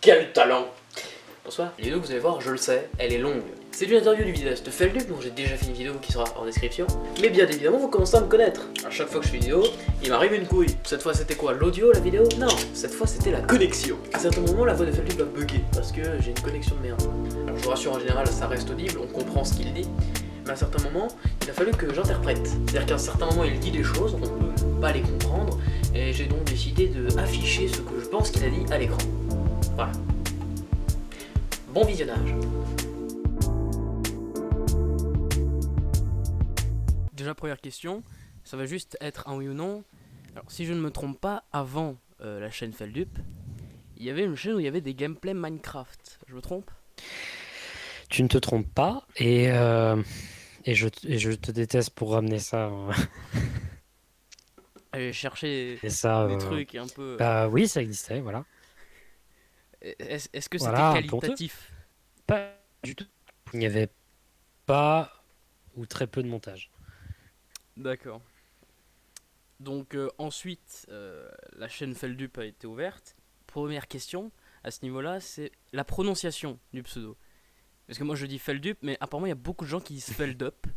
Quel talent! Bonsoir, la vidéo que vous allez voir, je le sais, elle est longue. C'est une interview du vidéaste Feldup, dont j'ai déjà fait une vidéo qui sera en description. Mais bien évidemment, vous commencez à me connaître. À chaque fois que je fais une vidéo, il m'arrive une couille. Cette fois, c'était quoi? L'audio, la vidéo? Non, cette fois, c'était la connexion. À certains moments, la voix de Feldup va bugger, parce que j'ai une connexion de merde. Alors je vous rassure, en général, ça reste audible, on comprend ce qu'il dit. Mais à certains moments, il a fallu que j'interprète. C'est-à-dire qu'à un certain moment, il dit des choses, on peut pas les comprendre, et j'ai donc décidé de afficher ce que je pense qu'il a dit à l'écran. Voilà. Bon visionnage. Déjà, première question, ça va juste être un oui ou non. Alors, si je ne me trompe pas, avant la chaîne Feldup, il y avait une chaîne où il y avait des gameplays Minecraft. Je me trompe? Tu ne te trompes pas, et je te déteste pour ramener ça. Aller chercher Et ça, des trucs un peu. bah oui, ça existait, voilà. Est-ce que c'était Voilà, un peu honteux. qualitatif? Pas du tout. Il n'y avait pas ou très peu de montage. D'accord. Donc ensuite, la chaîne Feldup a été ouverte. Première question à ce niveau-là, c'est la prononciation du pseudo. Parce que moi je dis Feldup, mais apparemment il y a beaucoup de gens qui disent Feldup.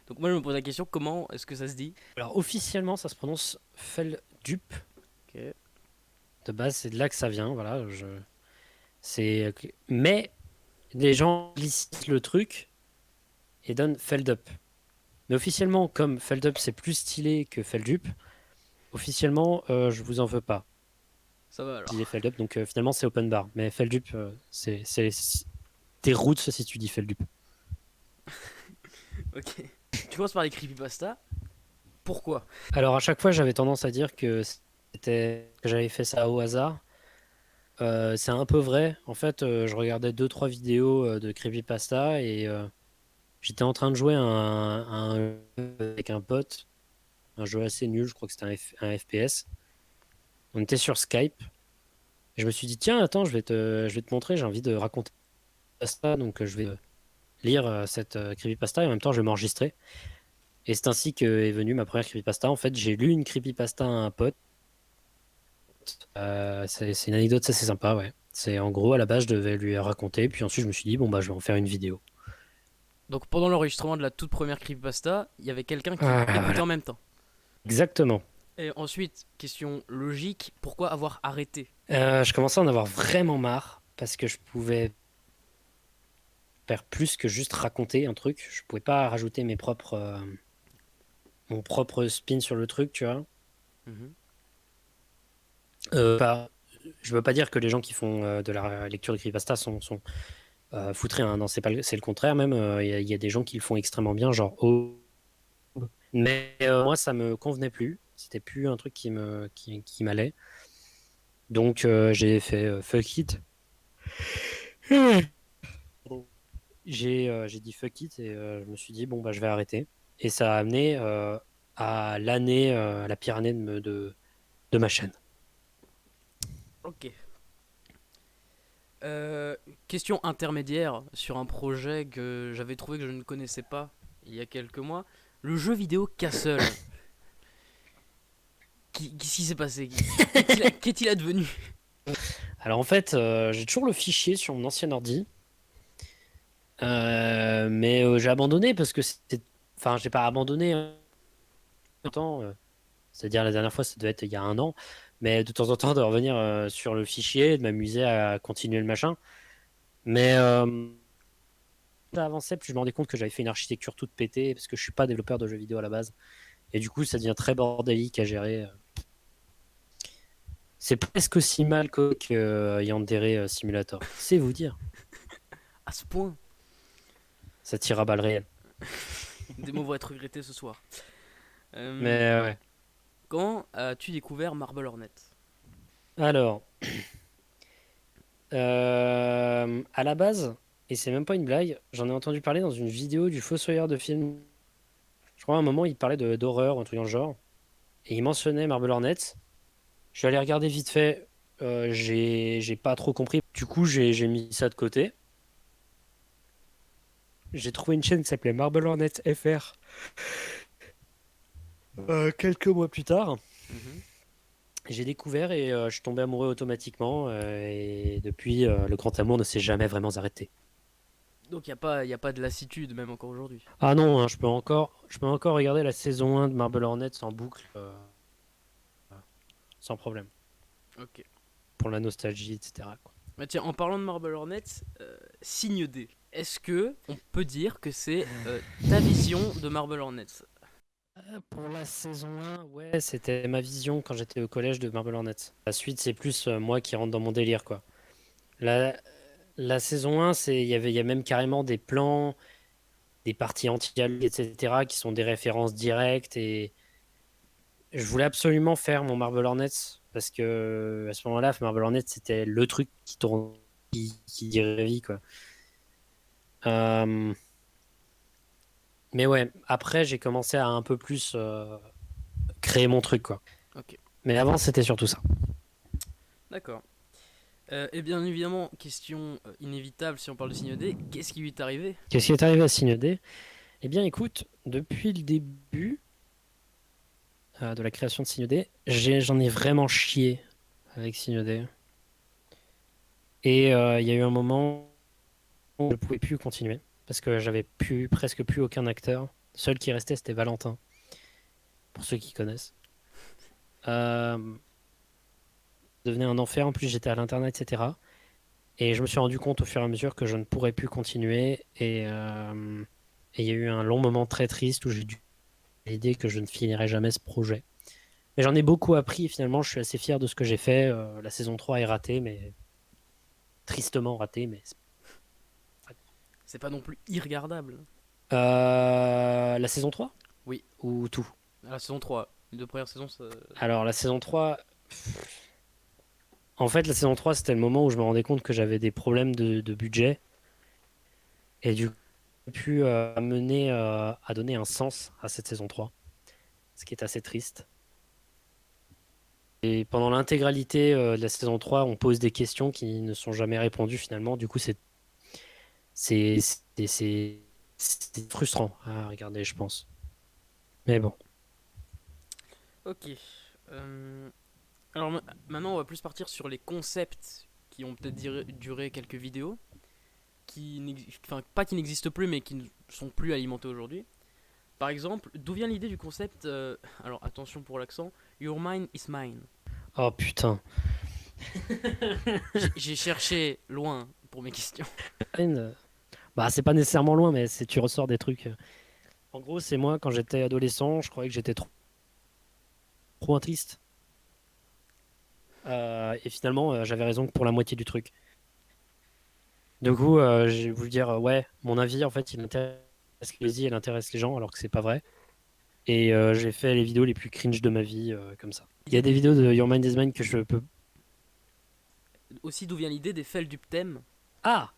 Donc moi je me pose la question, comment est-ce que ça se dit? Alors officiellement, ça se prononce Feldup. Ok. De base, c'est de là que ça vient, voilà. Mais les gens anglicisent le truc et donnent Feldup. Mais officiellement, comme Feldup c'est plus stylé que Feldup, officiellement, je vous en veux pas. Ça va Je disais alors. Feldup, donc finalement c'est open bar. Mais Feldup, tes routes si tu dis Feldup. Ok. Tu commences par les creepypasta. Pourquoi? Alors à chaque fois, j'avais tendance à dire que j'avais fait ça au hasard. C'est un peu vrai. En fait, je regardais deux trois vidéos de creepypasta et j'étais en train de jouer un jeu avec un pote, un jeu assez nul, je crois que c'était un FPS. On était sur Skype. Et je me suis dit, tiens, attends, je vais te montrer, j'ai envie de raconter ça, donc je vais lire cette creepypasta et en même temps, je vais m'enregistrer. Et c'est ainsi que est venue ma première creepypasta. En fait, j'ai lu une creepypasta à un pote. C'est une anecdote assez sympa, ouais. C'est en gros, à la base, je devais lui raconter, puis ensuite, je me suis dit, bon, bah, je vais en faire une vidéo. Donc pendant l'enregistrement de la toute première creepypasta, il y avait quelqu'un qui écoutait Voilà. en même temps. Exactement. Et ensuite, question logique, pourquoi avoir arrêté? Je commençais à en avoir vraiment marre parce que je pouvais faire plus que juste raconter un truc. Je pouvais pas rajouter mon propre spin sur le truc, tu vois. Mhm. Pas, je veux pas dire que les gens qui font de la lecture de creepypasta sont foutrés, hein. Non, c'est le contraire même. Il y a des gens qui le font extrêmement bien, genre oh. Mais moi, ça me convenait plus. C'était plus un truc qui m'allait. Donc j'ai fait fuck it. J'ai dit fuck it et je me suis dit bon bah je vais arrêter. Et ça a amené à la pire année de ma chaîne. Ok. Euh, Question intermédiaire sur un projet que j'avais trouvé que je ne connaissais pas il y a quelques mois. Le jeu vidéo Castle. Qu'est-ce qui s'est passé? Qu'est-il advenu? Alors en fait, j'ai toujours le fichier sur mon ancien ordi. Mais j'ai abandonné parce que c'était. Enfin, j'ai pas abandonné en même temps. C'est-à-dire la dernière fois, ça devait être il y a un an. Mais de temps en temps, de revenir sur le fichier, de m'amuser à continuer le machin. Mais ça avançait, puis je me rendais compte que j'avais fait une architecture toute pétée parce que je suis pas développeur de jeux vidéo à la base. Et du coup, ça devient très bordélique à gérer. C'est presque aussi mal que Yandere Simulator. C'est vous dire. À ce point, Ça tire à balles réelles. des mots vont être regrettés ce soir. Mais ouais. Quand as-tu découvert Marble Hornet? Alors, à la base, et c'est même pas une blague, j'en ai entendu parler dans une vidéo du Fossoyeur de film. Je crois à un moment, il parlait d'horreur, un truc dans le genre. Et il mentionnait Marble Hornets. Je suis allé regarder vite fait. J'ai pas trop compris. Du coup, j'ai mis ça de côté. J'ai trouvé une chaîne qui s'appelait Marble Hornets FR quelques mois plus tard. Mhm. J'ai découvert et je suis tombé amoureux automatiquement. Et depuis, le grand amour ne s'est jamais vraiment arrêté. Donc y a pas de lassitude même encore aujourd'hui. Ah non, hein, je peux encore regarder la saison 1 de Marble Hornets en boucle, sans problème. Ok. Pour la nostalgie, etc., quoi. Bah tiens, en parlant de Marble Hornets, signe D. Est-ce que on peut dire que c'est ta vision de Marble Hornets? Pour la saison 1, ouais, c'était ma vision quand j'étais au collège de Marble Hornets. La suite, c'est plus moi qui rentre dans mon délire, quoi. La, la saison 1, il y a même carrément des plans, des parties entières, etc., qui sont des références directes. Et je voulais absolument faire mon Marble Hornets parce que à ce moment-là, Marble Hornets, c'était le truc qui tourne, qui dirait vie, quoi. Euh, mais ouais, après, j'ai commencé à un peu plus créer mon truc, quoi. Ok, Mais avant, c'était surtout ça. d'accord. Et bien évidemment, question inévitable si on parle de signe D, qu'est-ce qui lui est arrivé? Qu'est-ce qui est arrivé à Signe D? Eh bien, écoute, depuis le début de la création de Signe D, j'en ai vraiment chié avec Signe D. Et il y a eu un moment où je ne pouvais plus continuer parce que j'avais presque plus aucun acteur. Le seul qui restait, c'était Valentin, pour ceux qui connaissent. Euh, devenait un enfer. En plus, j'étais à l'internat, etc. Et je me suis rendu compte au fur et à mesure que je ne pourrais plus continuer. Et il y a eu un long moment très triste où j'ai dû l'idée que je ne finirais jamais ce projet. Mais j'en ai beaucoup appris et finalement, je suis assez fier de ce que j'ai fait. La saison 3 est ratée, mais tristement ratée. Mais C'est pas non plus irregardable. la saison 3 Oui, ou tout? la saison 3. Les deux premières saisons, ça... Alors, la saison 3, en fait, la saison 3, c'était le moment où je me rendais compte que j'avais des problèmes de budget. Et du coup, j'ai pu amener à donner un sens à cette saison 3, ce qui est assez triste. Et pendant l'intégralité de la saison 3, on pose des questions qui ne sont jamais répondues finalement. Du coup, c'est, c'est, c'est, c'est frustrant à regarder, je pense. Mais bon. Ok. Euh, Alors maintenant, on va plus partir sur les concepts qui ont peut-être duré quelques vidéos, enfin pas qui n'existent plus, mais qui ne sont plus alimentés aujourd'hui. Par exemple, d'où vient l'idée du concept alors attention pour l'accent, Your mind is mine. Oh putain. J'ai cherché loin pour mes questions. Bah, c'est pas nécessairement loin, mais tu ressors des trucs. En gros, c'est moi, quand j'étais adolescent, je croyais que j'étais trop triste. Et finalement, j'avais raison que pour la moitié du truc. Du coup, j'ai voulu dire, ouais, mon avis, en fait, il intéresse il intéresse les gens, alors que c'est pas vrai. Et j'ai fait les vidéos les plus cringe de ma vie, comme ça. Il y a des vidéos de Your Mind is Mine que je peux. Aussi, d'où vient l'idée des Felduptem. Ah!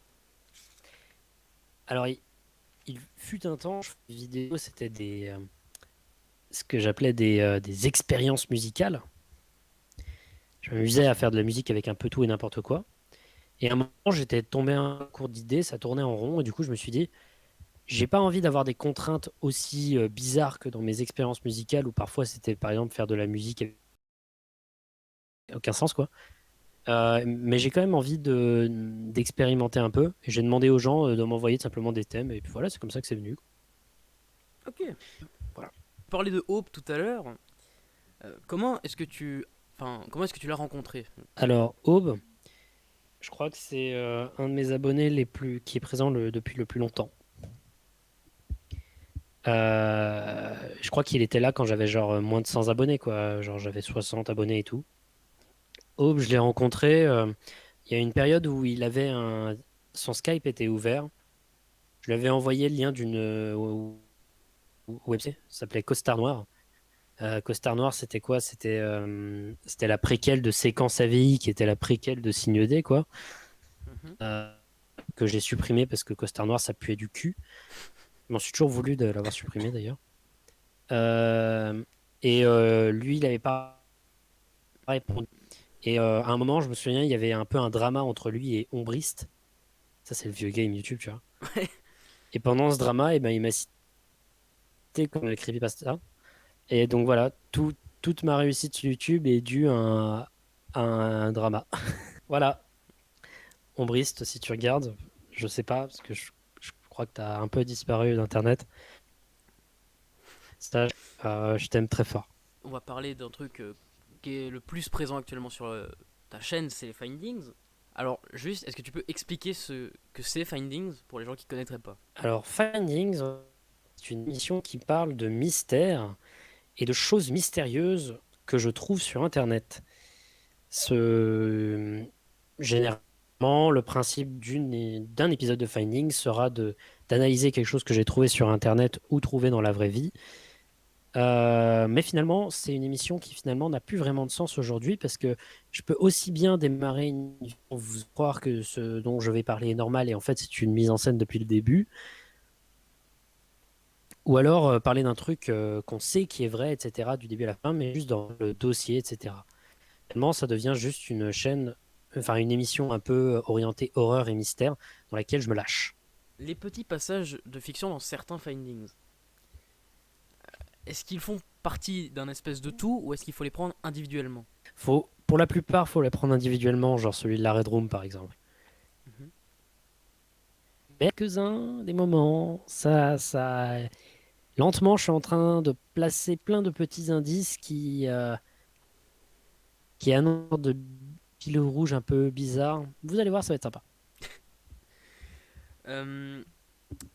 Alors, il fut un temps, je faisais des vidéos, c'était ce que j'appelais des expériences musicales. Je m'amusais à faire de la musique avec un peu tout et n'importe quoi. Et à un moment, j'étais tombé à un cours d'idées, ça tournait en rond, et du coup, je me suis dit, j'ai pas envie d'avoir des contraintes aussi bizarres que dans mes expériences musicales, où parfois c'était par exemple faire de la musique avec aucun sens, quoi. Mais j'ai quand même envie d'expérimenter un peu. Et j'ai demandé aux gens de m'envoyer simplement des thèmes, et puis voilà, c'est comme ça que c'est venu. Ok. Voilà. Tu parlais de Hope tout à l'heure. Comment est-ce que tu, enfin, comment est-ce que tu l'as rencontré? Alors, Aube, je crois que c'est un de mes abonnés qui est présent depuis le plus longtemps. Je crois qu'il était là quand j'avais genre moins de 100 abonnés, quoi. Genre j'avais 60 abonnés et tout. Aube, je l'ai rencontré. Il y a une période où son Skype était ouvert. Je lui avais envoyé le lien d'une website, ça s'appelait Costard Noir. Costard Noir, c'était quoi? C'était la préquelle de Séquence AVI, qui était la préquelle de Signe D, quoi. Mhm. Euh, que j'ai supprimé parce que Costard Noir, ça puait du cul. Je m'en suis toujours voulu de l'avoir supprimé d'ailleurs. Euh, Lui, il avait pas répondu. Et à un moment, je me souviens, il y avait un peu un drama entre lui et Ombriste. Ça, c'est le vieux game YouTube, tu vois. Et pendant ce drama, eh ben, il m'a cité comme creepypasta. Et donc voilà, toute ma réussite sur YouTube est due à un drama. Voilà, Ombriste, si tu regardes, je sais pas, parce que je crois que tu as un peu disparu d'Internet. Ça, je t'aime très fort. On va parler d'un truc qui est le plus présent actuellement sur ta chaîne, c'est les findings. Alors, juste, est-ce que tu peux expliquer ce que c'est findings pour les gens qui connaîtraient pas? Alors, Findings, c'est une émission qui parle de mystères et de choses mystérieuses que je trouve sur Internet. Ce... Généralement, le principe d'un épisode de Findings sera d'analyser quelque chose que j'ai trouvé sur Internet ou trouvé dans la vraie vie. Mais finalement, c'est une émission qui finalement n'a plus vraiment de sens aujourd'hui parce que je peux aussi bien démarrer une émission, vous croire que ce dont je vais parler est normal et en fait c'est une mise en scène depuis le début, ou alors parler d'un truc qu'on sait qui est vrai, etc., du début à la fin, mais juste dans le dossier, etc. Finalement, ça devient juste une chaîne, enfin une émission un peu orientée horreur et mystère dans laquelle je me lâche. Les petits passages de fiction dans certains findings, est-ce qu'ils font partie d'un espèce de tout ou est-ce qu'il faut les prendre individuellement? Pour la plupart, faut les prendre individuellement, genre celui de la Red Room par exemple. Mhm. Quelques-uns, des moments, ça. Lentement, je suis en train de placer plein de petits indices qui annoncent de fil rouge un peu bizarre. Vous allez voir, ça va être sympa. Euh,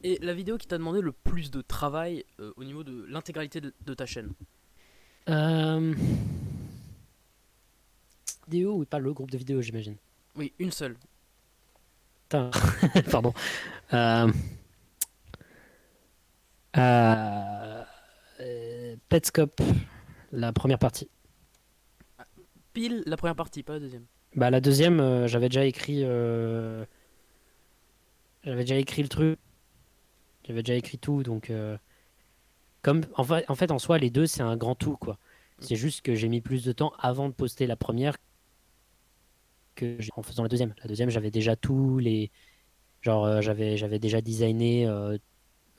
et la vidéo qui t'a demandé le plus de travail au niveau de l'intégralité de ta chaîne? Euh... Vidéo ou pas le groupe de vidéos, j'imagine. Oui, une seule. Putain, pardon. Euh... Euh... Petscop, la première partie. Pile la première partie, pas la deuxième. Bah la deuxième, j'avais déjà écrit le truc, j'avais déjà écrit tout, donc comme en fait en soi les deux c'est un grand tout quoi. C'est Ok. juste que j'ai mis plus de temps avant de poster la première en faisant la deuxième. La deuxième j'avais déjà tous les genre j'avais déjà designé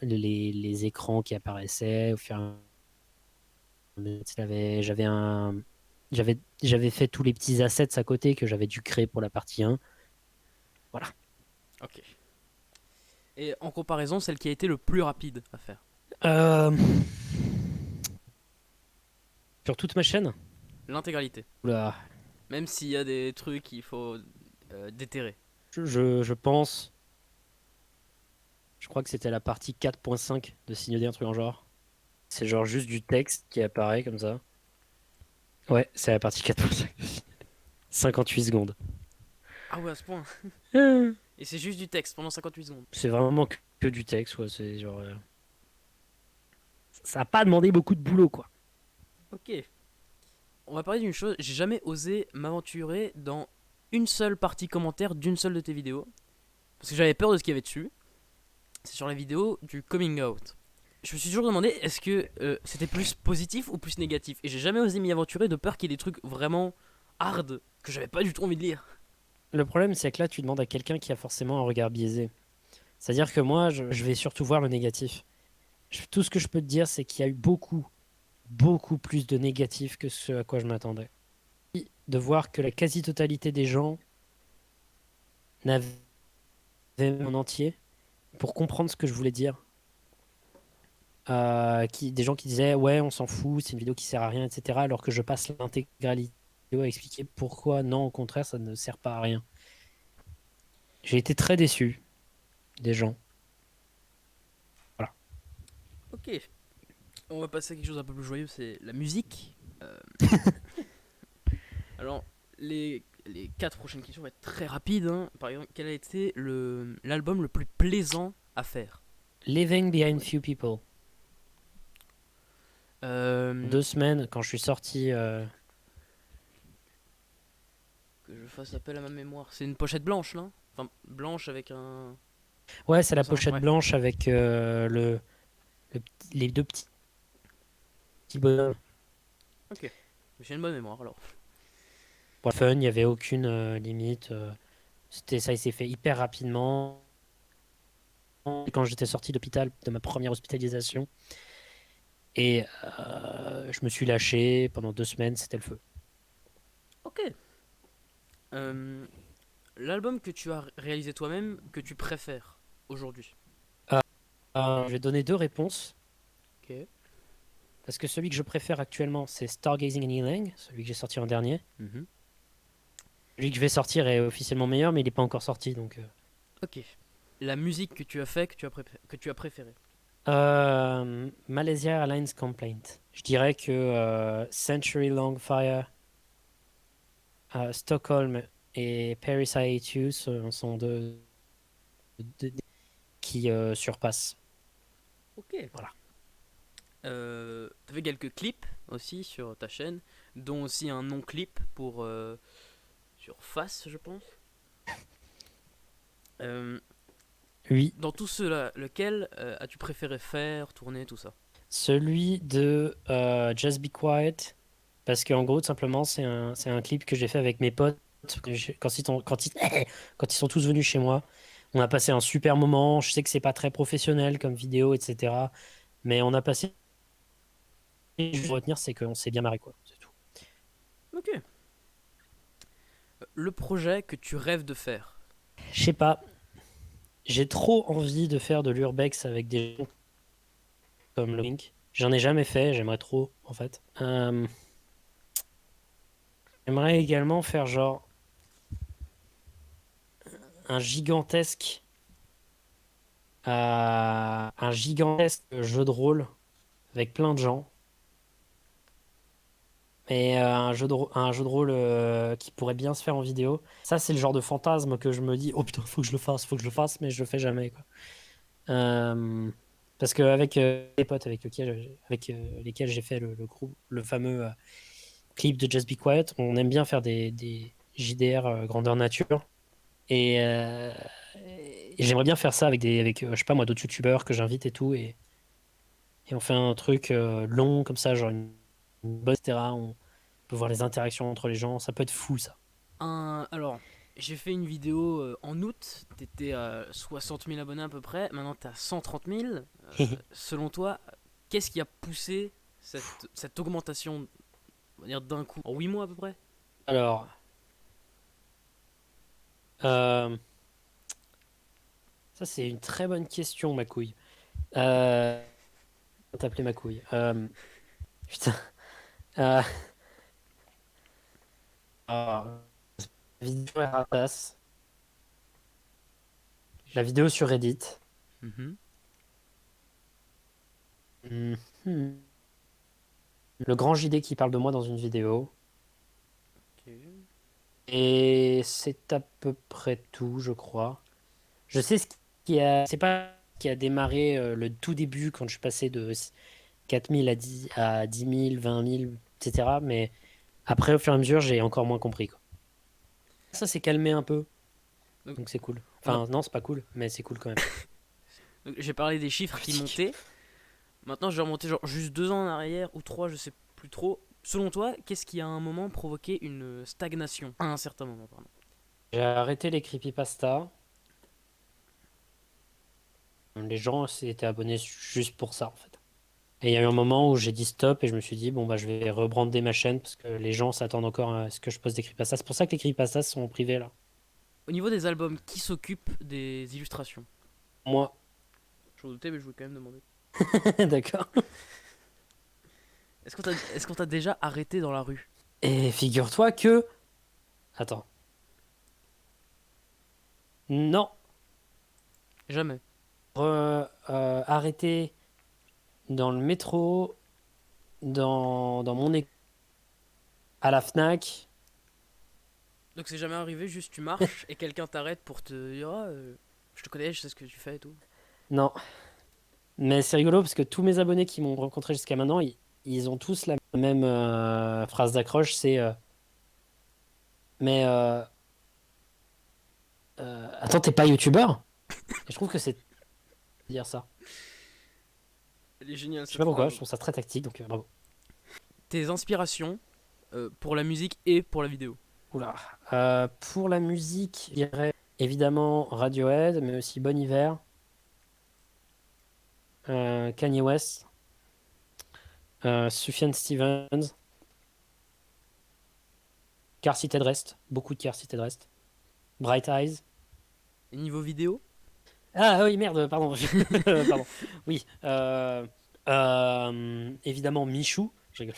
les écrans qui apparaissaient au fur et à mesure. J'avais fait tous les petits assets à côté que j'avais dû créer pour la partie 1. Voilà. Ok. Et en comparaison, celle qui a été le plus rapide à faire? Euh, Sur toute ma chaîne. L'intégralité. Oula. Même s'il y a des trucs qu'il faut déterrer. Je pense. Je crois que c'était la partie 4.5 de Signer un truc en genre. C'est genre juste du texte qui apparaît comme ça. Ouais, c'est la partie 4.5. 58 secondes. Ah ouais, à ce point. Euh, Et c'est juste du texte pendant 58 secondes. C'est vraiment que du texte, quoi. C'est genre. Ça a pas demandé beaucoup de boulot, quoi. Ok. On va parler d'une chose. J'ai jamais osé m'aventurer dans une seule partie commentaire d'une seule de tes vidéos. Parce que j'avais peur de ce qu'il y avait dessus. C'est sur la vidéo du coming out. Je me suis toujours demandé est-ce que c'était plus positif ou plus négatif. Et j'ai jamais osé m'y aventurer de peur qu'il y ait des trucs vraiment hard que j'avais pas du tout envie de lire. Le problème, c'est que là, tu demandes à quelqu'un qui a forcément un regard biaisé. C'est-à-dire que moi, je vais surtout voir le négatif. Tout ce que je peux te dire, c'est qu'il y a eu beaucoup, beaucoup plus de négatifs que ce à quoi je m'attendais. De voir que la quasi-totalité des gens n'avaient en entier pour comprendre ce que je voulais dire. Des gens qui disaient ouais, on s'en fout, c'est une vidéo qui sert à rien, etc. Alors que je passe l'intégralité à expliquer pourquoi non, au contraire, ça ne sert pas à rien. J'ai été très déçu des gens. Voilà. Ok. On va passer à quelque chose d'un peu plus joyeux, c'est la musique. Alors, les 4 prochaines questions vont être très rapides, hein. Par exemple, quel a été l'album le plus plaisant à faire? Living Behind Few People. Euh, 2 semaines, quand je suis sorti. que je fasse appel à ma mémoire. C'est une pochette blanche, non? Enfin, blanche avec un. Ouais, c'est la Ça, pochette ouais. blanche avec les deux petits bonhommes. Ok. J'ai une bonne mémoire alors. Pour le fun, il n'y avait aucune limite. Ça, il s'est fait hyper rapidement. Quand j'étais sorti d'hôpital de ma première hospitalisation. Et je me suis lâché pendant 2 semaines, c'était le feu. Ok. Euh, L'album que tu as réalisé toi-même, que tu préfères aujourd'hui. Euh, je vais donner deux réponses. Ok. Parce que celui que je préfère actuellement, c'est Stargazing and Healing, celui que j'ai sorti en dernier. Mhm. Celui que je vais sortir est officiellement meilleur, mais il n'est pas encore sorti. Donc, Ok. La musique que tu as fait, que tu as préférée. Malaysia Airlines Complaint. Je dirais que Century Long Fire, Stockholm et Paris I Hate You sont deux qui surpassent. Ok. Voilà. T'avais quelques clips aussi sur ta chaîne, dont aussi un non-clip pour sur Face, je pense. Euh, Oui, dans tout cela, lequel as-tu préféré faire, tourner, tout ça? celui de Just Be Quiet, parce qu'en gros, tout simplement, c'est un clip que j'ai fait avec mes potes quand ils sont tous venus chez moi. On a passé un super moment. Je sais que c'est pas très professionnel comme vidéo, etc. Mais on a passé. Ce que je veux retenir, c'est qu'on s'est bien marré, quoi. C'est tout. Ok. Le projet que tu rêves de faire. Je sais pas. J'ai trop envie de faire de l'urbex avec des gens comme le Link. J'en ai jamais fait. J'aimerais trop, en fait. J'aimerais également faire genre un gigantesque, un gigantesque jeu de rôle avec plein de gens. Mais un jeu de rôle qui pourrait bien se faire en vidéo. Ça, c'est le genre de fantasme que je me dis, oh putain, faut que je le fasse, faut que je le fasse, mais je le fais jamais, quoi. Euh, Parce qu'avec les potes avec lesquels j'ai fait le groupe, le fameux clip de Just Be Quiet, on aime bien faire des JDR grandeur nature. Et j'aimerais bien faire ça avec je sais pas moi, d'autres youtubeurs que j'invite et tout. Et on fait un truc long comme ça, genre une bonne, etc. On peut voir les interactions entre les gens. Ça peut être fou, ça. Alors, j'ai fait une vidéo en août, t'étais à 60 000 abonnés à peu près, maintenant t'es à 130 000. Selon toi, qu'est-ce qui a poussé cette augmentation, on va dire d'un coup, en 8 mois à peu près? Alors, euh, ça c'est une très bonne question, ma couille. Euh, T'appeler ma couille. Putain. Euh, alors, la vidéo est ratasse. La vidéo sur Reddit. Mhm. Mhm. Le grand JD qui parle de moi dans une vidéo. Ok. Et c'est à peu près tout, je crois. Je sais ce c'est pas ce qui a démarré le tout début quand je suis passé de 4 000 à 10 000, 20 000, etc. Mais après, au fur et à mesure, j'ai encore moins compris, quoi. Ça s'est calmé un peu, Donc, donc c'est cool. on a, Enfin, non, c'est pas cool, mais c'est cool quand même. donc, j'ai parlé des chiffres qui Politique. montaient. Maintenant, je vais remonter genre juste 2 ans en arrière ou 3, je sais plus trop. Selon toi, qu'est-ce qui a à un moment provoqué une stagnation? À un certain moment, pardon. J'ai arrêté les creepypasta. Les gens s'étaient abonnés juste pour ça, en fait. Et il y a eu un moment où j'ai dit stop et je me suis dit, bon, bah, je vais rebrander ma chaîne parce que les gens s'attendent encore à ce que je poste des creepypastas. C'est pour ça que les creepypastas sont en privé, là. Au niveau des albums, qui s'occupe des illustrations? Moi. Je me doutais, mais je voulais quand même demander. D'accord. Est-ce qu'on t'a déjà arrêté dans la rue? Et figure-toi que... Attends. Non. Jamais. Arrêté dans le métro, dans mon école, à la Fnac. Donc c'est jamais arrivé, juste tu marches et quelqu'un t'arrête pour te dire ah, je te connais, je sais ce que tu fais et tout. Non. Mais c'est rigolo parce que tous mes abonnés qui m'ont rencontré jusqu'à maintenant, ils ont tous la même phrase d'accroche, c'est mais attends, t'es pas youtubeur? Et je trouve que c'est dire ça. Elle est géniale Je sais cette pas pourquoi, phrase. je trouve ça très tactique, donc bravo. Tes inspirations pour la musique et pour la vidéo. Oula. Pour la musique, je dirais évidemment Radiohead, mais aussi Bon Iver, Kanye West. Sufjan Stevens, Car City Rest, beaucoup de Car City Rest. Bright Eyes. Et niveau vidéo? Ah oui, merde, pardon. Pardon. Oui. Évidemment, Michou. Je rigole.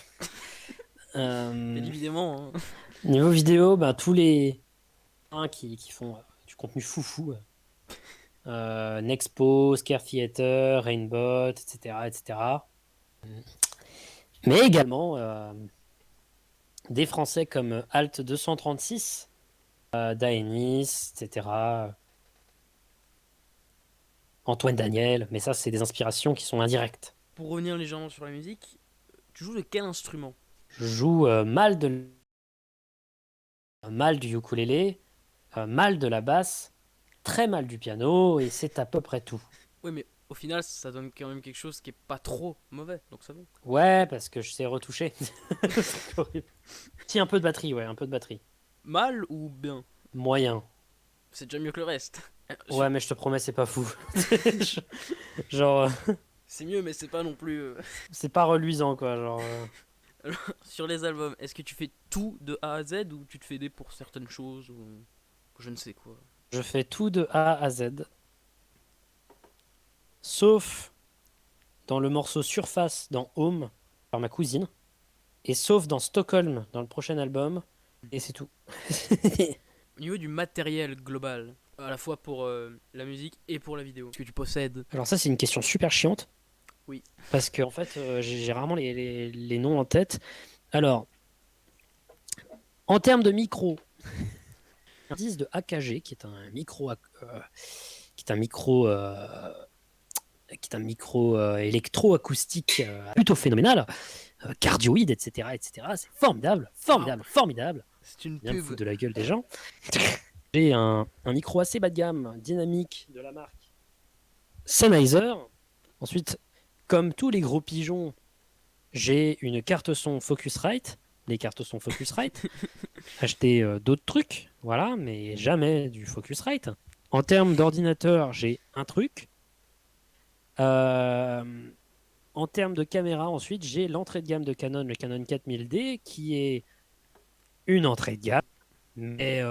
Bien Euh, évidemment, hein. Niveau vidéo, bah, tous les qui font du contenu foufou. Nexpo, Scare Theater, Rainbot, etc., etc. Mais également des Français comme Alt 236, Daenis, etc. Antoine Daniel, mais ça, c'est des inspirations qui sont indirectes. Pour revenir légèrement sur la musique, tu joues de quel instrument? Je joue mal du ukulélé, mal de la basse, très mal du piano, et c'est à peu près tout. Oui, mais au final, ça donne quand même quelque chose qui est pas trop mauvais, donc ça va. Ouais, parce que je sais retoucher. C'est horrible. Si, un peu de batterie, ouais, un peu de batterie. Mal ou bien? Moyen. C'est déjà mieux que le reste. Ouais, mais je te promets, c'est pas fou. Genre, C'est mieux, mais c'est pas non plus. c'est pas reluisant, quoi. Genre, Sur les albums, est-ce que tu fais tout de A à Z ou tu te fais des pour certaines choses ou je ne sais quoi? je fais tout de A à Z, sauf dans le morceau Surface dans Home par ma cousine, et sauf dans Stockholm dans le prochain album, et c'est tout. Au niveau du matériel global, à la fois pour la musique et pour la vidéo, est-ce que tu possèdes? Alors ça, c'est une question super chiante, Oui. parce que en fait, j'ai rarement les noms en tête. Alors, en termes de micro, un 10 de AKG, qui est un micro, qui est un micro, qui est un micro électro-acoustique plutôt phénoménal, cardioïde, etc., etc. C'est formidable, formidable, formidable. C'est une Bien me pub. foutre de la gueule des gens. J'ai un micro assez bas de gamme, dynamique, de la marque Sennheiser. Ensuite, comme tous les gros pigeons, j'ai une carte son Focusrite. Les cartes son Focusrite. Acheter d'autres trucs, voilà, mais jamais du Focusrite. En termes d'ordinateur, j'ai un truc. Euh, En termes de caméra, ensuite, j'ai l'entrée de gamme de Canon, le Canon 4000D, qui est une entrée de gamme. Mais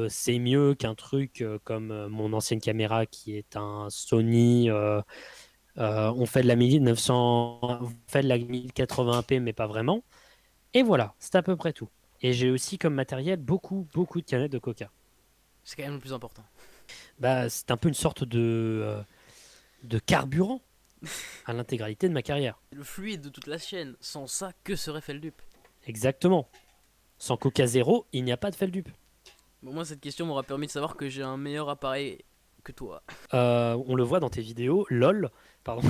c'est mieux qu'un truc comme mon ancienne caméra qui est un Sony. On fait de la 1900, on fait de la 1080p, mais pas vraiment. Et voilà, c'est à peu près tout. Et j'ai aussi comme matériel beaucoup, beaucoup de canettes de coca. C'est quand même le plus important. Bah, c'est un peu une sorte de carburant à l'intégralité de ma carrière. Le fluide de toute la chaîne. Sans ça, que serait Feldup? Exactement. Sans Coca Zéro, il n'y a pas de Feldup. Bon, moi, cette question m'aura permis de savoir que j'ai un meilleur appareil que toi. On le voit dans tes vidéos, lol. Pardon.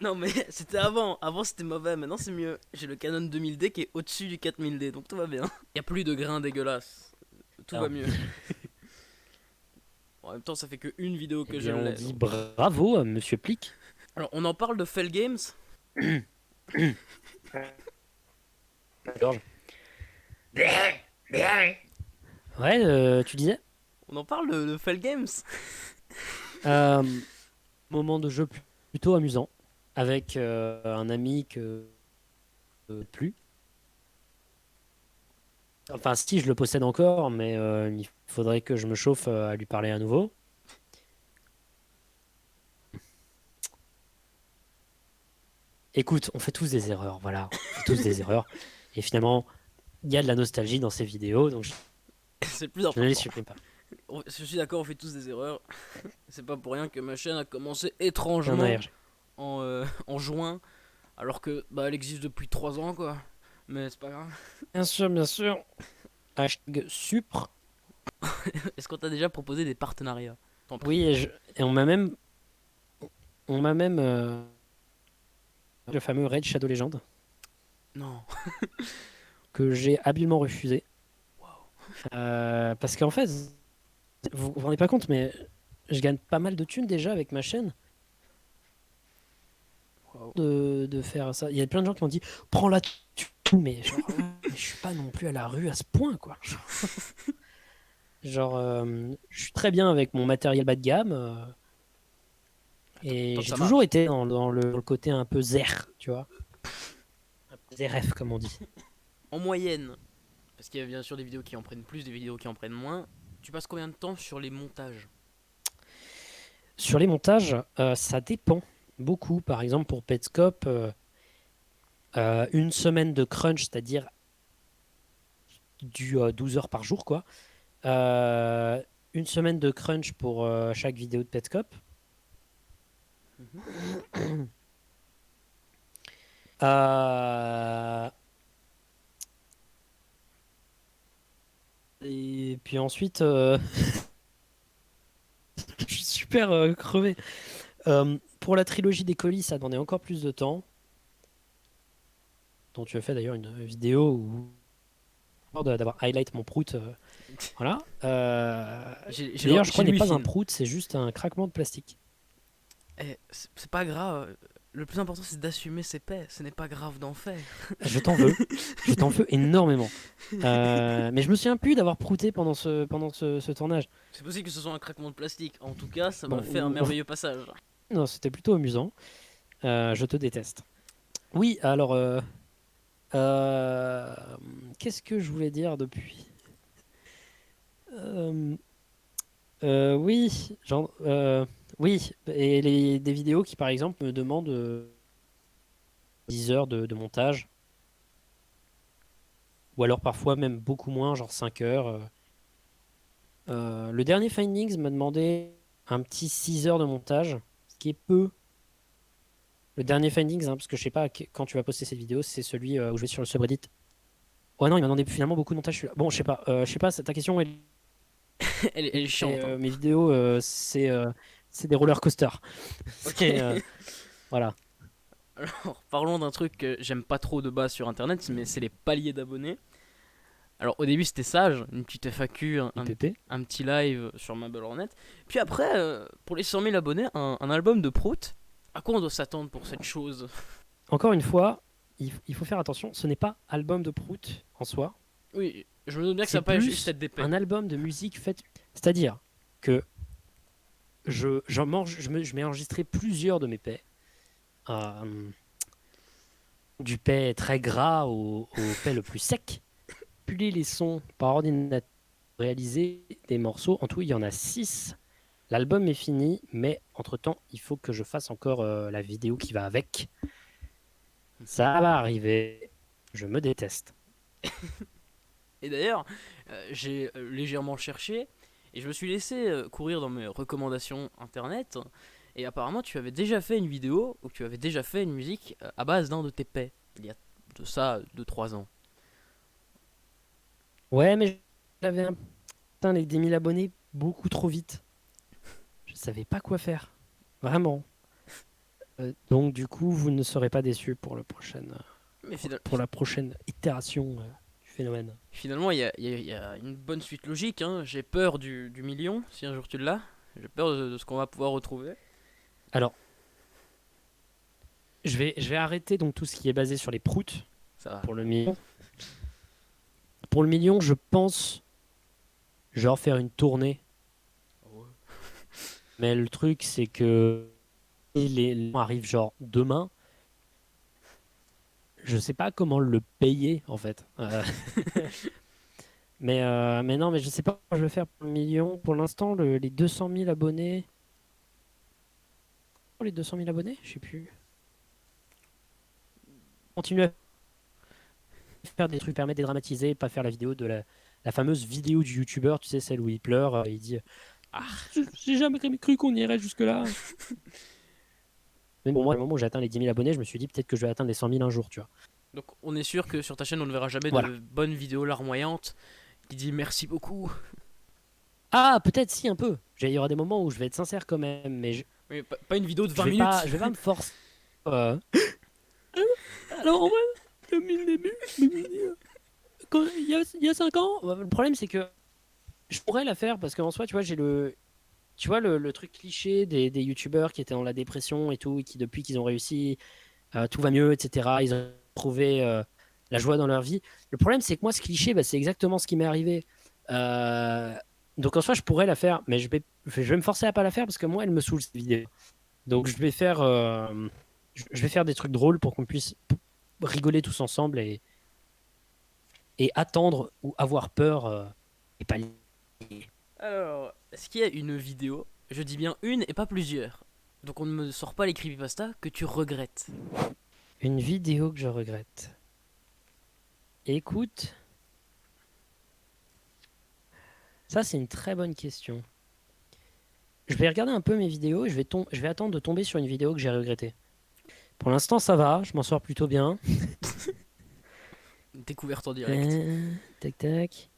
Non, mais c'était avant. Avant, c'était mauvais. Maintenant, c'est mieux. J'ai le Canon 2000D qui est au-dessus du 4000D, donc tout va bien. Il y a plus de grains dégueulasses. Tout Ah. va mieux. En même temps, ça fait que une vidéo que Eh je bien, on l'ai. dit donc. bravo à Monsieur Plick. Alors, on en parle de Fel Games. Georges. Ouais, tu disais On en parle de Fel Games. Euh, Moment de jeu plutôt amusant avec un ami que plus. Enfin, si je le possède encore, mais il faudrait que je me chauffe à lui parler à nouveau. Écoute, on fait tous des erreurs, voilà, on fait tous des erreurs. Et finalement, il y a de la nostalgie dans ces vidéos, donc C'est le plus je ne les important. supprime pas. Je suis d'accord, on fait tous des erreurs. C'est pas pour rien que ma chaîne a commencé Il y en a étrangement RG. en juin. Alors que bah elle existe depuis 3 ans quoi. Mais c'est pas grave. Bien sûr, bien sûr. Hashtag Supre. Est-ce qu'on t'a déjà proposé des partenariats? T'en prie. Oui, et on m'a même le fameux Raid Shadow Legend Non. que j'ai habilement refusé. Parce qu'en fait, vous vous rendez pas compte, mais je gagne pas mal de thunes déjà avec ma chaîne Waouh. de faire ça. Il y a plein de gens qui m'ont dit prends la thune, mais genre, mais je suis pas non plus à la rue à ce point, quoi. Genre, je suis très bien avec mon matériel bas de gamme et Tant que j'ai ça toujours marche. été dans le côté un peu zer, tu vois. Des refs, comme on dit. En moyenne, parce qu'il y a bien sûr des vidéos qui en prennent plus, des vidéos qui en prennent moins, tu passes combien de temps sur les montages? Sur les montages, ça dépend beaucoup. Par exemple, pour Petscope, une semaine de crunch, c'est-à-dire du 12 heures par jour, quoi. Une semaine de crunch pour chaque vidéo de Petscope. Euh, Et puis ensuite, je suis super crevé. Pour la trilogie des colis, ça demandait encore plus de temps. Dont tu as fait d'ailleurs une vidéo où d'avoir highlight mon prout. Voilà. D'ailleurs, je crois qu'il n'est pas un prout, c'est juste un craquement de plastique. C'est pas grave. Le plus important, c'est d'assumer ses paix. Ce n'est pas grave d'en faire. Je t'en veux. Je t'en veux énormément. Mais je me souviens plus d'avoir prouté pendant ce tournage. C'est possible que ce soit un craquement de plastique. En tout cas, ça Bon, m'a fait un merveilleux passage. Non, c'était plutôt amusant. Je te déteste. Oui, alors... qu'est-ce que je voulais dire depuis? Oui, oui, et des vidéos qui par exemple me demandent 10 heures de montage, ou alors parfois même beaucoup moins, genre 5 heures. Le dernier Findings m'a demandé un petit 6 heures de montage, ce qui est peu. Le dernier Findings, hein, parce que je sais pas quand tu vas poster cette vidéo, c'est celui où je vais sur le subreddit. Ouais, non, il m'a demandé finalement beaucoup de montage. Bon, je sais pas, ta question elle est chiante. mes vidéos, c'est des roller coasters. Ok. Voilà. Alors, parlons d'un truc que j'aime pas trop de base sur internet, mais c'est les paliers d'abonnés. Alors, au début, c'était sage, une petite FAQ, un petit live sur Mabel Hornet. Puis après, pour les 100 000 abonnés, un album de Prout. À quoi on doit s'attendre pour cette chose? Encore une fois, il faut faire attention, ce n'est pas album de Prout en soi. Oui, je me doute bien que ça C'est va pas plus juste être des peines. un album de musique fait. C'est-à-dire que je m'ai enregistré plusieurs de mes paix. Du paix très gras au paix le plus sec. Puller les sons par ordinateur, réaliser des morceaux. En tout, il y en a 6. L'album est fini, mais entre-temps, il faut que je fasse encore la vidéo qui va avec. Ça va arriver. Je me déteste. Et d'ailleurs, j'ai légèrement cherché et je me suis laissé courir dans mes recommandations internet. Et apparemment, tu avais déjà fait une vidéo où tu avais déjà fait une musique à base d'un de tes paix. Il y a de ça 2-3 ans. Ouais, mais j'avais atteint les 10 000 abonnés beaucoup trop vite. Je savais pas quoi faire. Vraiment. Donc, du coup, vous ne serez pas déçus pour Mais pour la prochaine itération du phénomène. finalement, il y a une bonne suite logique. Hein. J'ai peur du million, si un jour tu l'as. J'ai peur de ce qu'on va pouvoir retrouver. Alors, je vais arrêter donc tout ce qui est basé sur les proutes Ça va. pour le million. Pour le million, je pense genre faire une tournée. Ouais. Mais le truc, c'est que les gens arrivent genre demain. Je sais pas comment le payer en fait. Mais non, mais je sais pas comment je vais faire pour le million. Pour l'instant, les 200 000 abonnés. Pour les 200 000 abonnés, je sais plus. Continuer à faire des trucs, permettre de dédramatiser, pas faire la vidéo de la fameuse vidéo du youtubeur, tu sais, celle où il pleure, il dit ah, j'ai jamais cru qu'on irait jusque-là. Mais bon, moi, au moment où j'ai atteint les 10 000 abonnés, je me suis dit peut-être que je vais atteindre les 100 000 un jour, tu vois. Donc on est sûr que sur ta chaîne, on ne verra jamais Voilà. de bonnes vidéos larmoyantes qui dit merci beaucoup. Ah, peut-être si, un peu. Il y aura des moments où je vais être sincère quand même, mais Mais pas une vidéo de 20 je vais minutes. pas, je vais pas me forcer. Alors, en vrai, depuis le début, il y a 5 ans, le problème c'est que je pourrais la faire parce qu'en soi, tu vois, tu vois le truc cliché des youtubeurs qui étaient dans la dépression et tout, et qui depuis qu'ils ont réussi, tout va mieux, etc. Ils ont trouvé la joie dans leur vie. Le problème c'est que moi, ce cliché, bah, c'est exactement ce qui m'est arrivé. Donc en soi, je pourrais la faire, mais je vais me forcer à pas la faire parce que moi, elle me saoule cette vidéo. Donc je vais faire des trucs drôles pour qu'on puisse rigoler tous ensemble et attendre ou avoir peur et pas Alors, est-ce qu'il y a une vidéo, je dis bien une et pas plusieurs, donc on ne me sort pas les creepypasta, que tu regrettes? une vidéo que je regrette. Écoute, ça c'est une très bonne question. Je vais regarder un peu mes vidéos et je vais attendre de tomber sur une vidéo que j'ai regrettée. Pour l'instant, ça va, je m'en sors plutôt bien. Découverte en direct. Tac tac.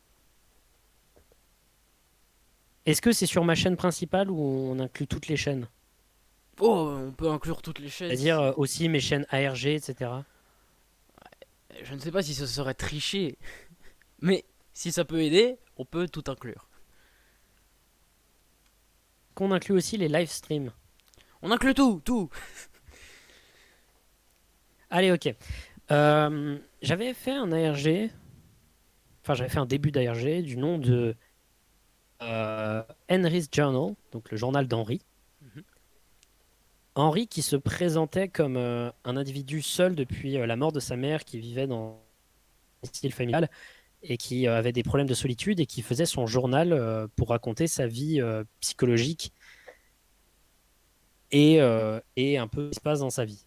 Est-ce que c'est sur ma chaîne principale ou on inclut toutes les chaînes? Oh, on peut inclure toutes les chaînes. C'est-à-dire aussi mes chaînes ARG, etc. Je ne sais pas si ce serait tricher, mais si ça peut aider, on peut tout inclure. Qu'on inclut aussi les live streams. On inclut tout. Allez, ok. J'avais fait un ARG, enfin j'avais fait un début d'ARG du nom de Henry's Journal, donc le journal d'Henry. Mhm. Henry qui se présentait comme un individu seul depuis la mort de sa mère, qui vivait dans un style familial et qui avait des problèmes de solitude et qui faisait son journal pour raconter sa vie psychologique et un peu ce qui se passe dans sa vie.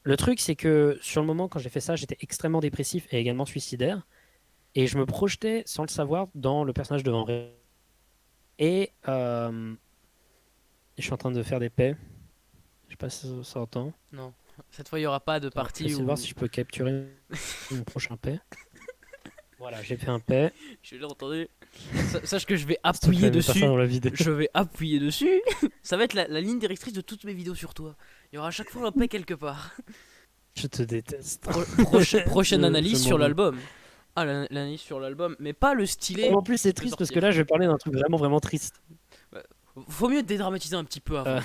Le truc, c'est que sur le moment, quand j'ai fait ça, j'étais extrêmement dépressif et également suicidaire. Et je me projetais, sans le savoir, dans le personnage de Henry. Et je suis en train de faire des paix. Je sais pas si ça s'entend. Non, cette fois il n'y aura pas de Je vais partie essayer de où... voir si je peux capturer mon prochain paix. Voilà, j'ai fait un paix. Je l'ai entendu. Sache que je vais S'il te appuyer plaît, mets pas ça dessus. dans la vidéo. Je vais appuyer dessus. Ça va être la ligne directrice de toutes mes vidéos sur toi. Il y aura à chaque fois un paix quelque part. Je te déteste. Prochaine Je analyse m'en sur veux. l'album. Ah, l'analyse sur l'album, mais pas le stylet. En plus, c'est qui peut triste parce que sortir. là, je vais parler d'un truc vraiment, vraiment triste. Faut mieux dédramatiser un petit peu avant.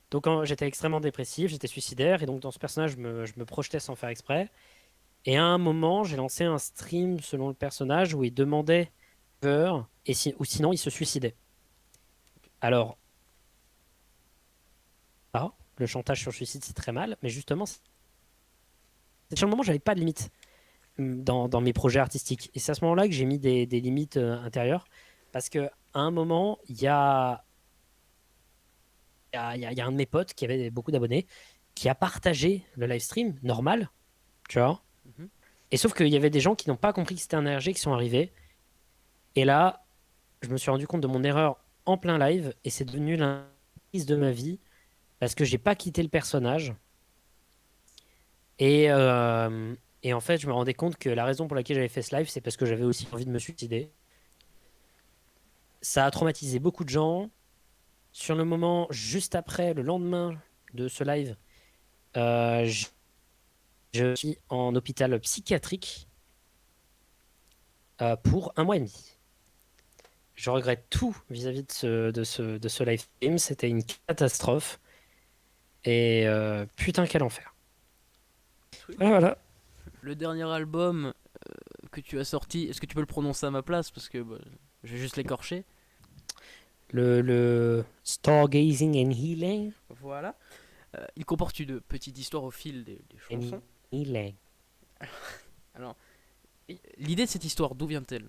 Donc, j'étais extrêmement dépressif, j'étais suicidaire, et donc dans ce personnage, je me projetais sans faire exprès. Et à un moment, j'ai lancé un stream selon le personnage où il demandait peur, ou sinon il se suicidait. Alors, le chantage sur le suicide, c'est très mal, mais justement, sur le moment, j'avais pas de limite dans mes projets artistiques. Et c'est à ce moment-là que j'ai mis des limites intérieures, parce que à un moment, il y a un de mes potes qui avait beaucoup d'abonnés qui a partagé le live stream normal, tu vois. Mhm. Et sauf qu'il y avait des gens qui n'ont pas compris que c'était un ARG qui sont arrivés. Et là, je me suis rendu compte de mon erreur en plein live et c'est devenu l'indice de ma vie parce que j'ai pas quitté le personnage. Et en fait, je me rendais compte que la raison pour laquelle j'avais fait ce live, c'est parce que j'avais aussi envie de me suicider. Ça a traumatisé beaucoup de gens. Sur le moment, juste après, le lendemain de ce live, je suis en hôpital psychiatrique pour 1 mois et demi. Je regrette tout vis-à-vis de ce live stream. C'était une catastrophe. Et putain, quel enfer. Voilà. Le dernier album que tu as sorti, est-ce que tu peux le prononcer à ma place? Parce que bah, je vais juste l'écorcher. Le Stargazing and Healing. Voilà. Il comporte une petite histoire au fil des chansons. Healing. Alors, l'idée de cette histoire, d'où vient-elle?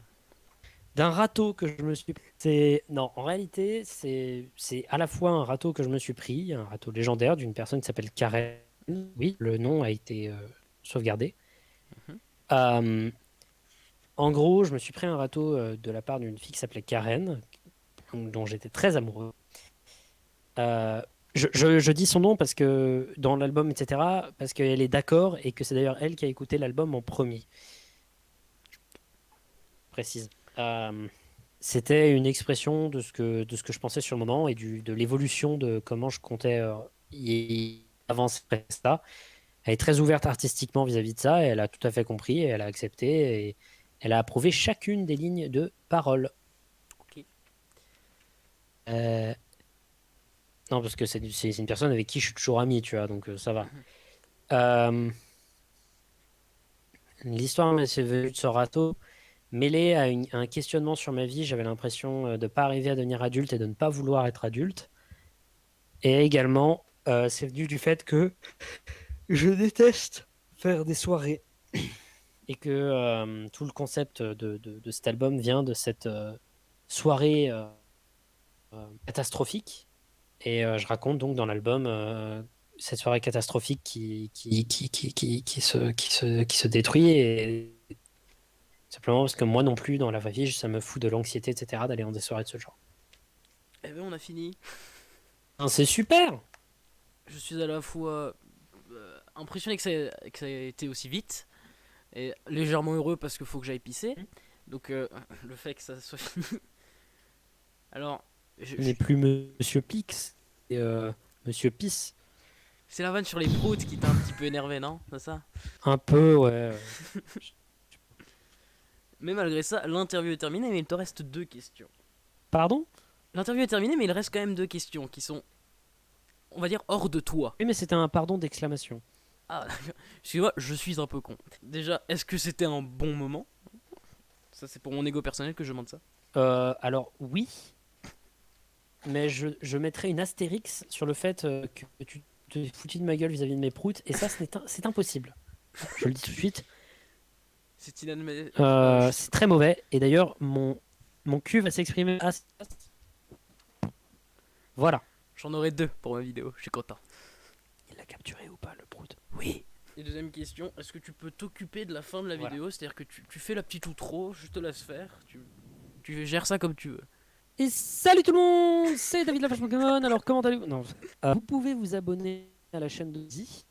D'un râteau que je me suis pris. Non, en réalité, c'est à la fois un râteau que je me suis pris, un râteau légendaire d'une personne qui s'appelle Karen. Oui, le nom a été sauvegardé. Mhm. En gros, je me suis pris un râteau de la part d'une fille qui s'appelait Karen, dont j'étais très amoureux. Je dis son nom parce que dans l'album, etc., parce qu'elle est d'accord et que c'est d'ailleurs elle qui a écouté l'album en premier. Précise. C'était une expression de ce que je pensais sur le moment et de l'évolution de comment je comptais y avancer ça. Elle est très ouverte artistiquement vis-à-vis de ça et elle a tout à fait compris et elle a accepté et elle a approuvé chacune des lignes de parole. Ok. Non, parce que c'est une personne avec qui je suis toujours ami, tu vois, donc ça va. Euh, L'histoire m'est venue de ce râteau, mêlée à un questionnement sur ma vie. J'avais l'impression de ne pas arriver à devenir adulte et de ne pas vouloir être adulte. Et également c'est venu du fait que je déteste faire des soirées et que tout le concept de cet album vient de cette soirée catastrophique. Et je raconte donc dans l'album cette soirée catastrophique qui se détruit. Et simplement parce que moi non plus, dans la vraie vie, ça me fout de l'anxiété, etc., d'aller dans des soirées de ce genre. Eh ben on a fini. C'est super! Je suis à la fois impressionné que ça ait été aussi vite et légèrement heureux parce qu'il faut que j'aille pisser. Donc le fait que ça soit fini. Alors, Je n'ai plus Monsieur Pix et Monsieur Pisse. c'est la vanne sur les proutes qui t'a un petit peu énervé, non? C'est ça? Un peu, ouais. Mais malgré ça, l'interview est terminée, mais il te reste 2 questions. Pardon? L'interview est terminée, mais il reste quand même 2 questions qui sont, on va dire, hors de toi. Oui, mais c'était un pardon d'exclamation. Ah, d'accord. Excuse-moi, je suis un peu con. Déjà, est-ce que c'était un bon moment? Ça, c'est pour mon ego personnel que je demande ça. Alors, oui. Mais je mettrais une astérix sur le fait que tu te foutis de ma gueule vis-à-vis de mes proutes. Et ça, c'est impossible. Je le dis tout de suite. C'est inadmissible. C'est très mauvais. Et d'ailleurs, mon cul va s'exprimer à... Voilà. J'en aurai 2 pour ma vidéo, je suis content. Il l'a capturé ou pas, le prout? Oui. Et deuxième question, est-ce que tu peux t'occuper de la fin de la vidéo? C'est-à-dire que tu fais la petite outro, je te laisse faire. Tu gères ça comme tu veux. Et salut tout le monde, c'est David Lafarge Pokémon. Alors comment allez-vous? Non, vous pouvez vous abonner à la chaîne de Zi,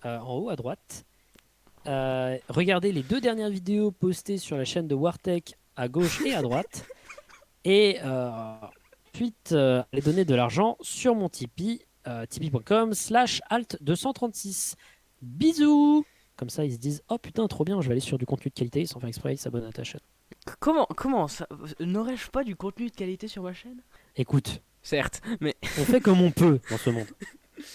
en haut à droite. Regardez les 2 dernières vidéos postées sur la chaîne de Wartech à gauche et à droite. Et ensuite, allez donner de l'argent sur mon Tipeee, tipeee.com/alt236. Bisous. Comme ça, ils se disent, oh putain, trop bien, je vais aller sur du contenu de qualité, sans faire exprès, ils s'abonnent à ta chaîne. Comment ça? N'aurais-je pas du contenu de qualité sur ma chaîne? Écoute, Certes, mais on fait comme on peut dans ce monde.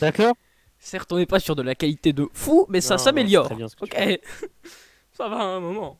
D'accord? certes, on n'est pas sur de la qualité de fou, mais ça Non, s'améliore. c'est très bien ce que tu Ok, ça va à un moment.